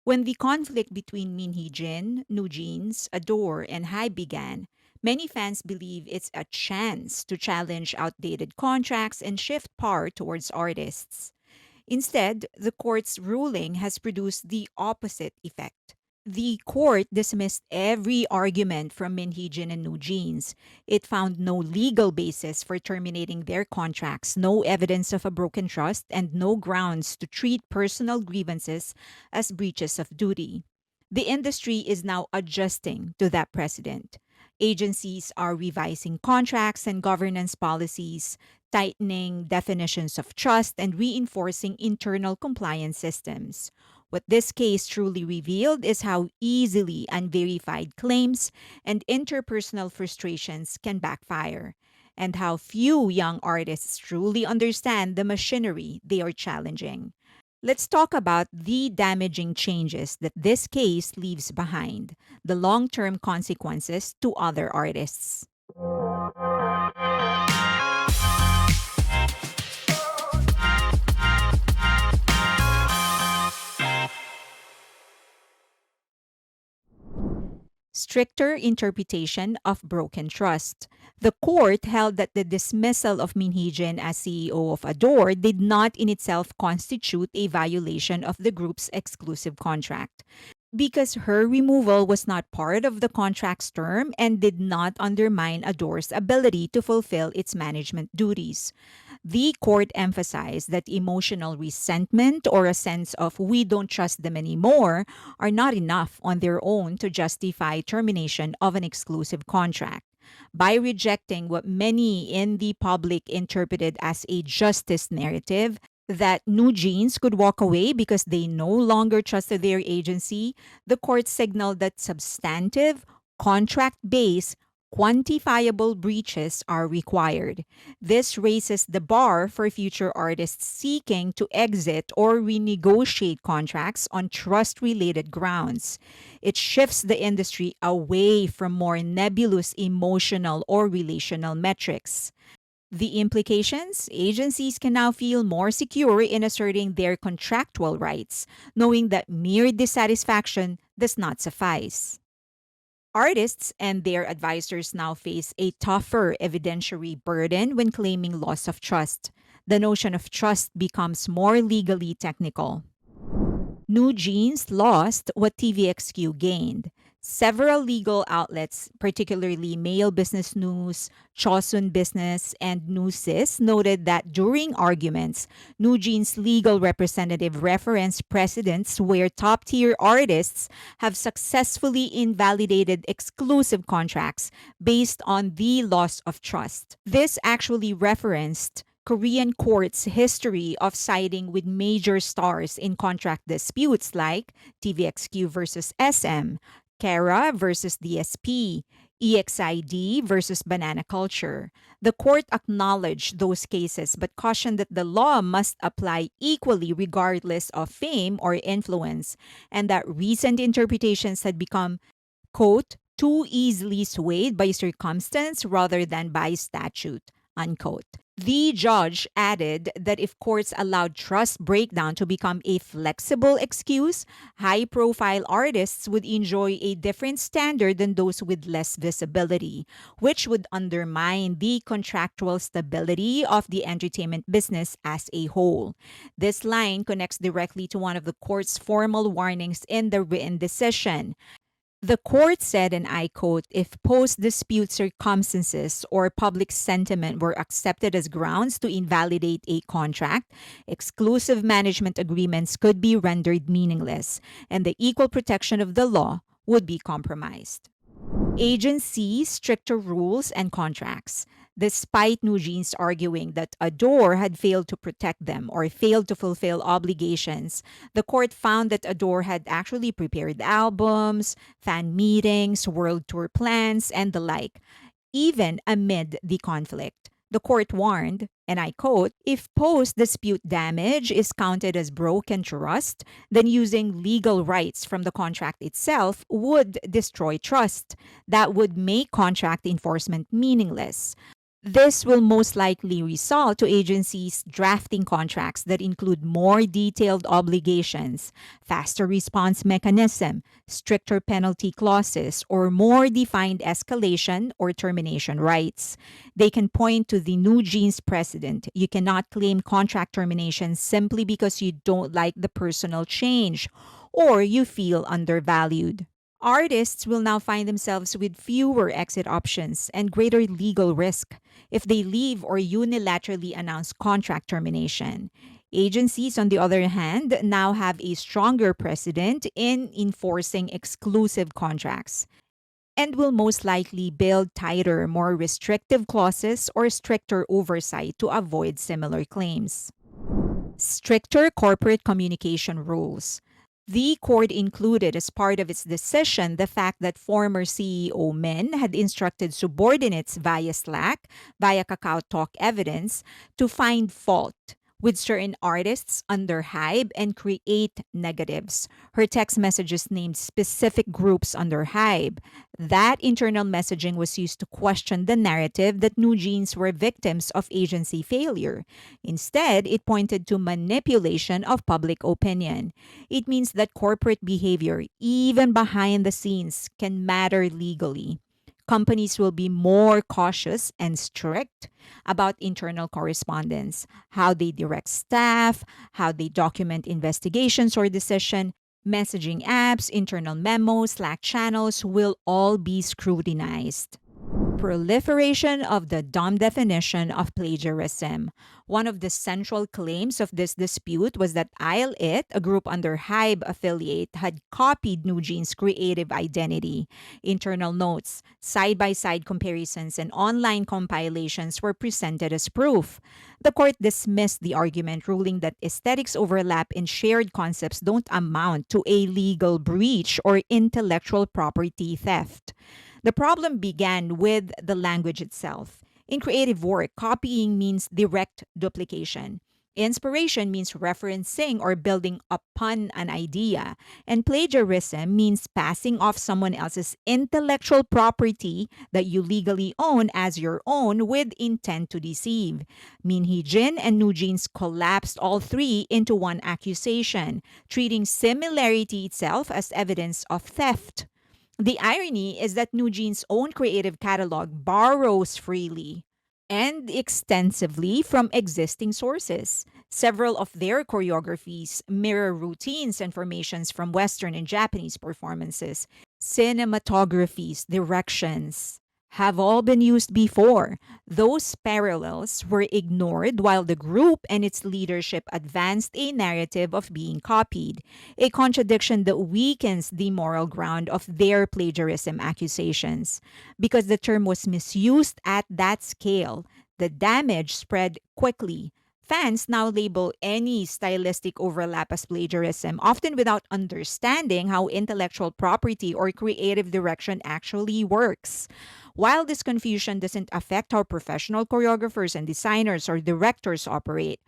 When the conflict between Min Heejin, New Jeans, Adore, and Hybe began, many fans believe it's a chance to challenge outdated contracts and shift power towards artists. Instead, the court's ruling has produced the opposite effect. The court dismissed every argument from Minheejin and New Jeans. It found no legal basis for terminating their contracts, no evidence of a broken trust, and no grounds to treat personal grievances as breaches of duty. The industry is now adjusting to that precedent. Agencies are revising contracts and governance policies, tightening definitions of trust, and reinforcing internal compliance systems. What this case truly revealed is how easily unverified claims and interpersonal frustrations can backfire, and how few young artists truly understand the machinery they are challenging. Let's talk about the damaging changes that this case leaves behind, the long term consequences to other artists. Stricter interpretation of broken trust. The court held that the dismissal of Minheejin as CEO of Adore did not in itself constitute a violation of the group's exclusive contract, because her removal was not part of the contract's term and did not undermine Adore's ability to fulfill its management duties. The court emphasized that emotional resentment or a sense of we don't trust them anymore are not enough on their own to justify termination of an exclusive contract. By rejecting what many in the public interpreted as a justice narrative, that New Jeans could walk away because they no longer trusted their agency, the court signaled that substantive, contract based, quantifiable breaches are required. This raises the bar for future artists seeking to exit or renegotiate contracts on trust related grounds. It shifts the industry away from more nebulous emotional or relational metrics. The implications: agencies can now feel more secure in asserting their contractual rights, knowing that mere dissatisfaction does not suffice. Artists and their advisors now face a tougher evidentiary burden when claiming loss of trust. The notion of trust becomes more legally technical. New Jeans lost what TVXQ gained. Several legal outlets, particularly Mail Business News, Chosun Business, and Newsys, noted that during arguments, New Jeans' legal representative referenced precedents where top tier artists have successfully invalidated exclusive contracts based on the loss of trust. This actually referenced Korean courts' history of siding with major stars in contract disputes like TVXQ versus SM, Kara versus DSP, EXID versus Banana Culture. The court acknowledged those cases but cautioned that the law must apply equally regardless of fame or influence, and that recent interpretations had become, quote, too easily swayed by circumstance rather than by statute, unquote. The judge added that if courts allowed trust breakdown to become a flexible excuse, high profile artists would enjoy a different standard than those with less visibility, which would undermine the contractual stability of the entertainment business as a whole. This line connects directly to one of the court's formal warnings in the written decision. The court said, and I quote, if post dispute circumstances or public sentiment were accepted as grounds to invalidate a contract, exclusive management agreements could be rendered meaningless, and the equal protection of the law would be compromised. Agencies, stricter rules, and contracts. Despite Nugent's arguing that Adore had failed to protect them or failed to fulfill obligations, the court found that Adore had actually prepared albums, fan meetings, world tour plans, and the like, even amid the conflict. The court warned, and I quote, if post dispute damage is counted as broken trust, then using legal rights from the contract itself would destroy trust. That would make contract enforcement meaningless. This will most likely result to agencies drafting contracts that include more detailed obligations, faster response mechanism, stricter penalty clauses, or more defined escalation or termination rights. They can point to the New Jeans precedent. You cannot claim contract termination simply because you don't like the personal change or you feel undervalued. Artists will now find themselves with fewer exit options and greater legal risk if they leave or unilaterally announce contract termination. Agencies, on the other hand, now have a stronger precedent in enforcing exclusive contracts and will most likely build tighter, more restrictive clauses or stricter oversight to avoid similar claims. Stricter corporate communication rules. The court included as part of its decision the fact that former CEO Min had instructed subordinates via Slack, via Kakao Talk evidence, to find fault with certain artists under hype and create negatives. Her text messages named specific groups under hype. That internal messaging was used to question the narrative that New Jeans were victims of agency failure. Instead, it pointed to manipulation of public opinion. It means that corporate behavior, even behind the scenes, can matter legally. Companies will be more cautious and strict about internal correspondence, how they direct staff, how they document investigations or decision. Messaging apps, internal memos, Slack channels will all be scrutinized. Proliferation of the dumb definition of plagiarism. One of the central claims of this dispute was that I'll It, a group under Hybe affiliate, had copied New Jeans' creative identity. Internal notes, side by side comparisons, and online compilations were presented as proof. The court dismissed the argument, ruling that aesthetics overlap in shared concepts don't amount to a legal breach or intellectual property theft. The problem began with the language itself. In creative work, copying means direct duplication. Inspiration means referencing or building upon an idea. And plagiarism means passing off someone else's intellectual property that you legally own as your own with intent to deceive. Min Heejin and New Jeans collapsed all three into one accusation, treating similarity itself as evidence of theft. The irony is that New Jeans' own creative catalog borrows freely and extensively from existing sources. Several of their choreographies mirror routines and formations from Western and Japanese performances. Cinematographies, directions have all been used before. Those parallels were ignored while the group and its leadership advanced a narrative of being copied, a contradiction that weakens the moral ground of their plagiarism accusations. Because the term was misused at that scale, the damage spread quickly. Fans now label any stylistic overlap as plagiarism, often without understanding how intellectual property or creative direction actually works. While this confusion doesn't affect how professional choreographers and designers or directors operate,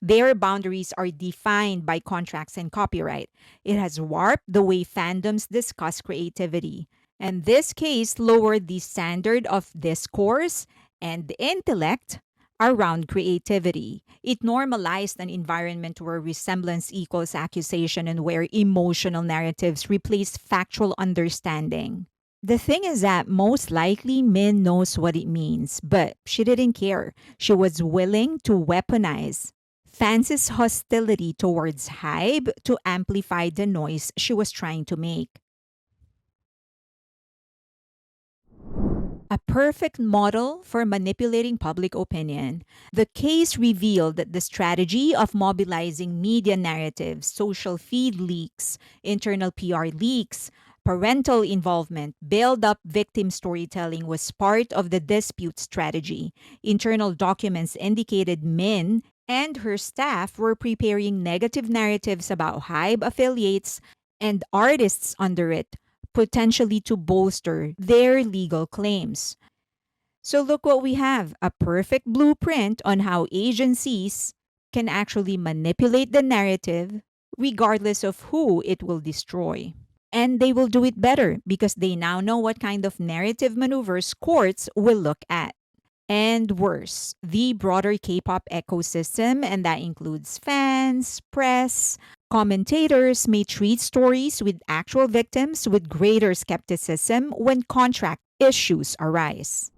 their boundaries are defined by contracts and copyright. It has warped the way fandoms discuss creativity. And this case lowered the standard of discourse and intellect around creativity. It normalized an environment where resemblance equals accusation and where emotional narratives replace factual understanding. The thing is that most likely Min knows what it means, but she didn't care. She was willing to weaponize fans' hostility towards Hybe to amplify the noise she was trying to make. A perfect model for manipulating public opinion. The case revealed that the strategy of mobilizing media narratives, social feed leaks, internal PR leaks, parental involvement, build up victim storytelling was part of the dispute strategy. Internal documents indicated Min and her staff were preparing negative narratives about Hybe affiliates and artists under it, potentially to bolster their legal claims. So, look what we have, a perfect blueprint on how agencies can actually manipulate the narrative regardless of who it will destroy. And they will do it better because they now know what kind of narrative maneuvers courts will look at. And worse, the broader K pop ecosystem, and that includes fans, press, commentators, may treat stories with actual victims with greater skepticism when contract issues arise.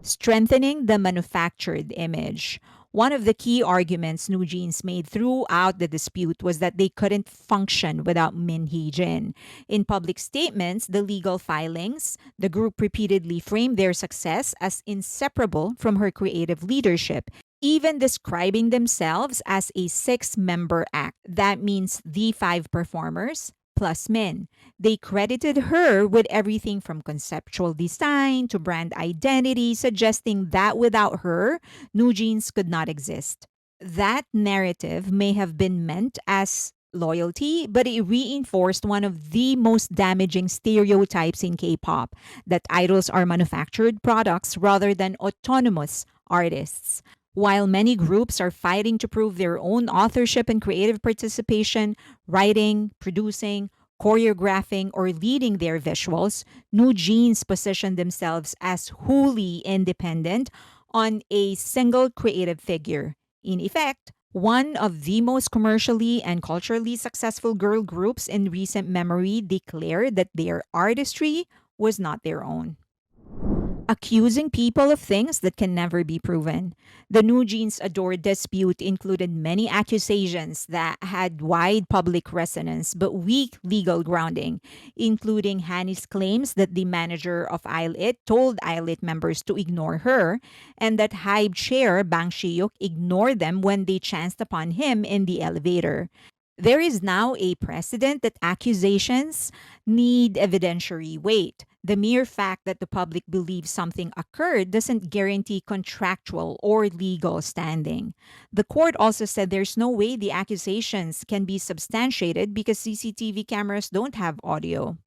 Strengthening the manufactured image. One of the key arguments New Jeans made throughout the dispute was that they couldn't function without Min Hee-jin. In public statements, the legal filings, the group repeatedly framed their success as inseparable from her creative leadership, even describing themselves as a six-member act. That means the five performers plus Min. They credited her with everything from conceptual design to brand identity, suggesting that without her, New Jeans could not exist. That narrative may have been meant as loyalty, but it reinforced one of the most damaging stereotypes in K pop, that idols are manufactured products rather than autonomous artists. While many groups are fighting to prove their own authorship and creative participation, writing, producing, choreographing, or leading their visuals, New Jeans position themselves as wholly independent on a single creative figure. In effect, one of the most commercially and culturally successful girl groups in recent memory declared that their artistry was not their own, accusing people of things that can never be proven. The New Jeans Adore dispute included many accusations that had wide public resonance but weak legal grounding, including Hani's claims that the manager of Islet told Islet members to ignore her, and that Hybe chair Bang Shiyuk ignored them when they chanced upon him in the elevator. There is now a precedent that accusations need evidentiary weight. The mere fact that the public believes something occurred doesn't guarantee contractual or legal standing. The court also said there's no way the accusations can be substantiated because CCTV cameras don't have audio.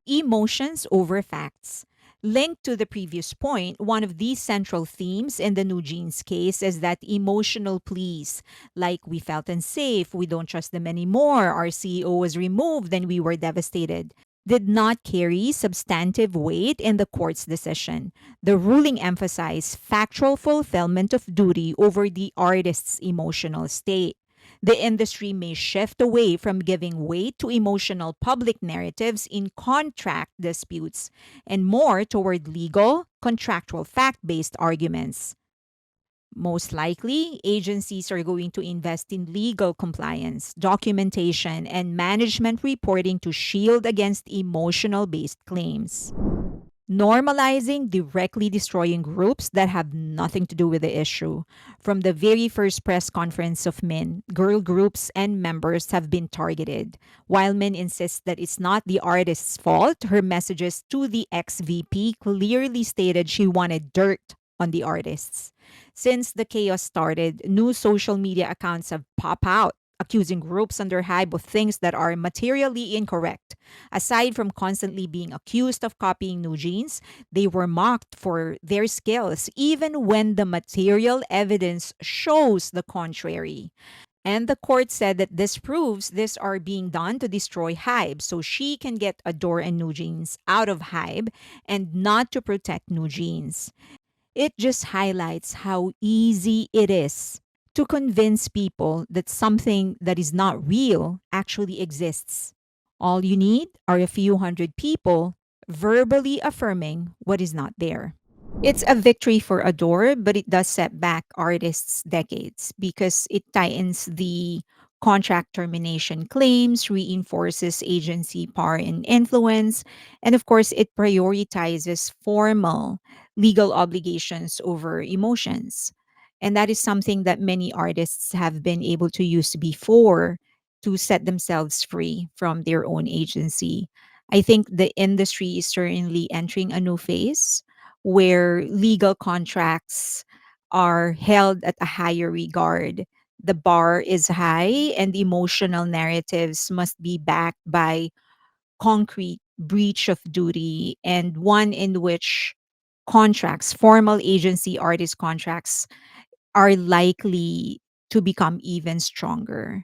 Emotions over facts. Linked to the previous point, one of these central themes in the New Jeans case is that emotional pleas, like "we felt unsafe, we don't trust them anymore, our CEO was removed, and we were devastated," did not carry substantive weight in the court's decision. The ruling emphasized factual fulfillment of duty over the artist's emotional state. The industry may shift away from giving weight to emotional public narratives in contract disputes and more toward legal, contractual, fact based arguments. Most likely, agencies are going to invest in legal compliance, documentation, and management reporting to shield against emotional based claims. Normalizing directly destroying groups that have nothing to do with the issue. From the very first press conference of Min, girl groups and members have been targeted. While Min insists that it's not the artist's fault, her messages to the ex VP clearly stated she wanted dirt on the artists. Since the chaos started, new social media accounts have popped out, accusing groups under Hype of things that are materially incorrect. Aside from constantly being accused of copying New Jeans, they were mocked for their skills, even when the material evidence shows the contrary. And the court said that this proves these are being done to destroy Hybe so she can get Adore and New Jeans out of Hybe and not to protect New Jeans. It just highlights how easy it is to convince people that something that is not real actually exists. All you need are a few hundred people verbally affirming what is not there. It's a victory for Adore, but it does set back artists decades because it tightens the contract termination claims, reinforces agency power and influence, and of course, it prioritizes formal legal obligations over emotions. And that is something that many artists have been able to use before to set themselves free from their own agency. I think the industry is certainly entering a new phase where legal contracts are held at a higher regard. The bar is high, and emotional narratives must be backed by concrete breach of duty, and one in which contracts, formal agency artist contracts, are likely to become even stronger.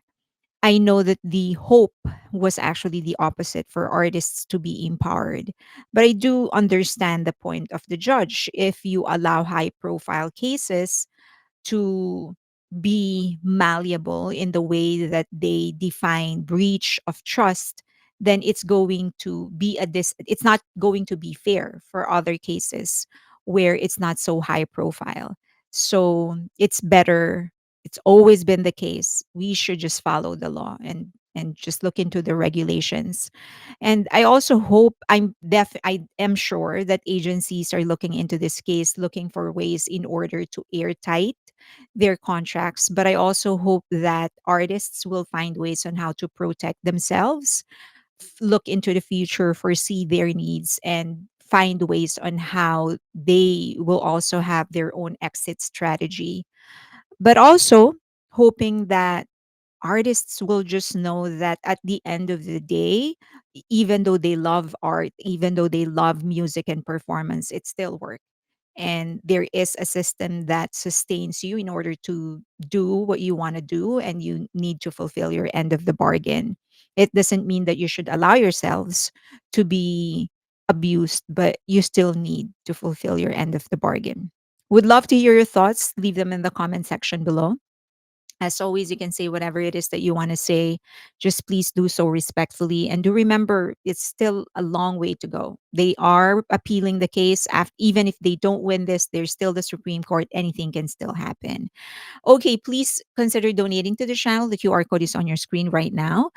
I know that the hope was actually the opposite for artists to be empowered. But I do understand the point of the judge. If you allow high profile cases to be malleable in the way that they define breach of trust, then it's going to be it's not going to be fair for other cases where it's not so high profile. So it's better, it's always been the case, we should just follow the law and just look into the regulations. And I also hope, I am sure that agencies are looking into this case, looking for ways in order to airtight their contracts. But I also hope that artists will find ways on how to protect themselves, look into the future, foresee their needs, and find ways on how they will also have their own exit strategy. But also hoping that artists will just know that at the end of the day, even though they love art, even though they love music and performance, it's still work. And there is a system that sustains you in order to do what you want to do, and you need to fulfill your end of the bargain. It doesn't mean that you should allow yourselves to be abused, but you still need to fulfill your end of the bargain. Would love to hear your thoughts. Leave them in the comment section below. As always, you can say whatever it is that you want to say. Just please do so respectfully. And do remember, it's still a long way to go. They are appealing the case. Even if they don't win this, there's still the Supreme Court. Anything can still happen. Okay, please consider donating to the channel. The QR code is on your screen right now.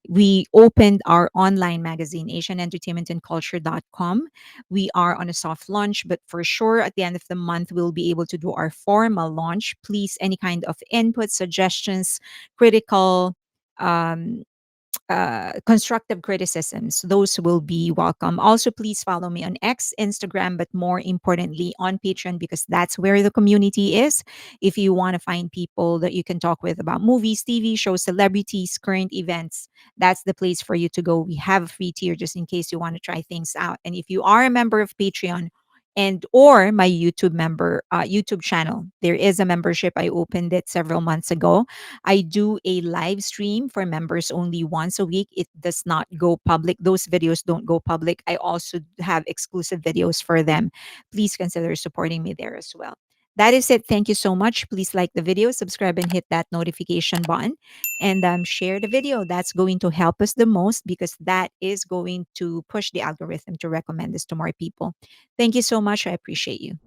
We opened our online magazine, asianentertainmentandculture.com. We are on a soft launch, but for sure at the end of the month, we'll be able to do our formal launch. Please, any kind of input, suggestions, critical, um, constructive criticisms, those will be welcome. Also, please follow me on X, Instagram, but more importantly on Patreon, because that's where the community is. If you want to find people that you can talk with about movies, TV shows, celebrities, current events, that's the place for you to go. We have a free tier just in case you want to try things out. And if you are a member of Patreon, and or my YouTube channel, there is a membership. I opened it several months ago. I do a live stream for members only once a week. It does not go public. Those videos don't go public. I also have exclusive videos for them. Please consider supporting me there as well. That is it. Thank you so much. Please like the video, subscribe, and hit that notification button. And share the video. That's going to help us the most, because that is going to push the algorithm to recommend this to more people. Thank you so much. I appreciate you.